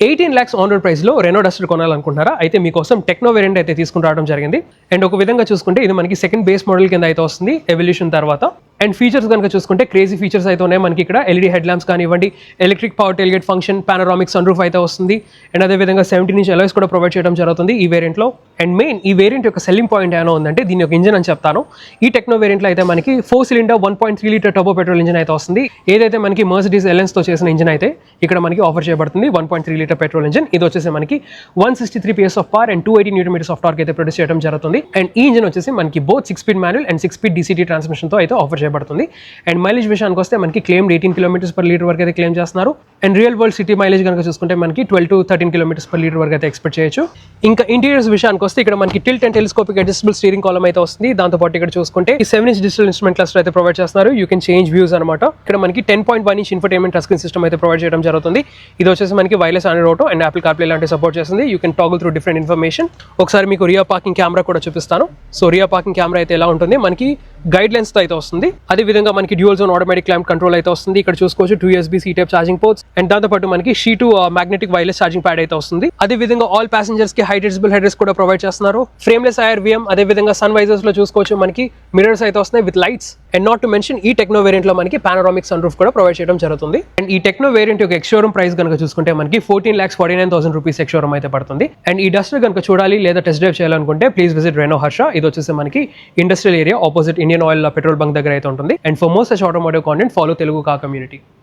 18 lakhs on road price లో Renault Duster కొనాలనుకుంటున్నారా? అయితే మీకోసం టెక్నో వేరియంట్ అయితే తీసుకుని రావడం జరిగింది. అండ్ ఒక విధంగా చూసుకుంటే ఇది మనకి సెకండ్ బేస్ మోడల్ కింద అయితే వస్తుంది ఎవల్యూషన్ తర్వాత. అండ్ ఫీచర్స్ కనుక చూసుకుంటే క్రేజీ ఫీచర్స్ అయితే ఉన్నాయి మనకి. ఇక్కడ ఎల్ఈడి హెడ్ ల్యాంప్స్ కానివ్వండి, electric power tailgate function, panoramic sunroof అయితే వస్తుంది. అండ్ అదేవిధంగా 17-inch అలాయ్స్ కూడా ప్రొవైడ్ చేయడం జరుగుతుంది ఈ వేరియంట్లో. అండ్ మెయిన్ ఈ వేరియంట్ యొక్క సెల్లింగ్ పాయింట్ ఏమైనా ఉందంటే దీని యొక్క ఇంజిన్ అని చెప్తాను. ఈ టెక్నో వేరియంట్లో అయితే మనకి 4-cylinder 1.3 litre turbo petrol engine అయితే వస్తుంది. ఏదైతే మనకి మర్సిడీస్ ఎలెన్స్తో చేసిన ఇంజిన్ అయితే ఇక్కడ మనకి ఆఫర్ చేయబడుతుంది. 1.3 లీటర్ పెట్రోల్ ఇంజిన్. ఇది వచ్చేసి మనకి 163 PS of power and 280 Nm of torque అయితే ప్రొడ్యూస్ చేయడం జరుగుతుంది. అండ్ ఈ ఇంజిన్ వచ్చేసి మనకి both 6-speed manual and 6-speed DCT ట్రాన్స్మిషన్తో అయితే ఆఫర్ చేయబడుతుంది. అండ్ మైలేజ్ విషయానికి వస్తే మనకి క్లెయిమ్డ్ 18 km/లీటర్ వరకు అయితే క్లెయిమ్ చేస్తున్నారు. And real world city mileage కనుక చూసుకుంటే మనకి 12 to 13 km/లీటర్ వరకు అయితే ఎక్స్పెక్ట్ చేయొచ్చు. ఇంకా ఇంటీరియర్స్ విషయానికి వస్తే ఇక్కడ మనకి tilt and telescopic adjustable steering column అయితే వస్తుంది. దాంతోపాటు ఇక్కడ చూసుకుంటే 7-inch డిజిటల్ ఇన్స్ట్రుమెంట్ క్లస్టర్ అయితే ప్రొవైడ్ చేస్తున్నారు. యూ కెన్ చేంజ్ వ్యూస్ అనమాట. ఇక్కడ మనకి 10.1-inch infotainment touch screen system అయితే ప్రొవైడ్ చేయడం జరుగుతుంది. ఇది వచ్చేసి మనకి wireless Android auto and Apple CarPlay లాంటి సపోర్ట్ చేస్తుంది. You can toggle through different information. ఒకసారి మీకు రియర్ పార్కింగ్ కెమెరా కూడా చూపిస్తాను. సో రియర్ పార్కింగ్ కెమెరా అయితే ఎలా ఉంటుంది, మనకి గైడ్ లైన్స్ తో అయితే వస్తుంది. అదే విధంగా మనకి dual zone automatic climate control అయితే వస్తుంది. ఇక్కడ చూసుకోవచ్చు 2 USB C type charging ports and దాంతోపాటు మనకి షీ2 మ్యాగ్నెటిక్ వైర్లెస్ ఛార్జింగ్ ప్యాడ్ అయితే వస్తుంది. అదే విధంగా ఆల్ ప్యాసింజర్స్ కి హైట్ అడ్జస్టబుల్ హెడ్ రెస్ట్ కూడా ప్రొవైడ్ చేస్తున్నారు. Frameless IRVM. అదే విధంగా సన్ వైజర్స్ లో చూసుకోవచ్చు మనకి మిరర్స్ అయితే వస్తున్నాయి with lights. And not to mention ఈ టెక్నో వేరియంట్ లో మనకి పానరామిక్ సన్ రూఫ్ కూడా ప్రొవైడ్ చేయడం జరుగుతుంది. అండ్ ఈ టెక్నో వేరియంట్ యొక్క ఎక్స్షోరూమ్ ప్రైస్ కనుక చూసుకుంటే మనకి 14,49,000 రూపీస్ ఎక్స్షోరూమ్ అయితే పడుతుంది. అండ్ ఈ డస్టర్ కనుక చూడాలి లేదా టెస్ట్ డ్రైవ్ చేయాలనుకుంటే ప్లీజ్ విజిట్ రెనో హర్ష. ఇది వచ్చేసి మనకి industrial area opposite Indian oil petrol bunk దగ్గర అయితే ఉంటుంది. And for more such automotive content follow Telugu car community.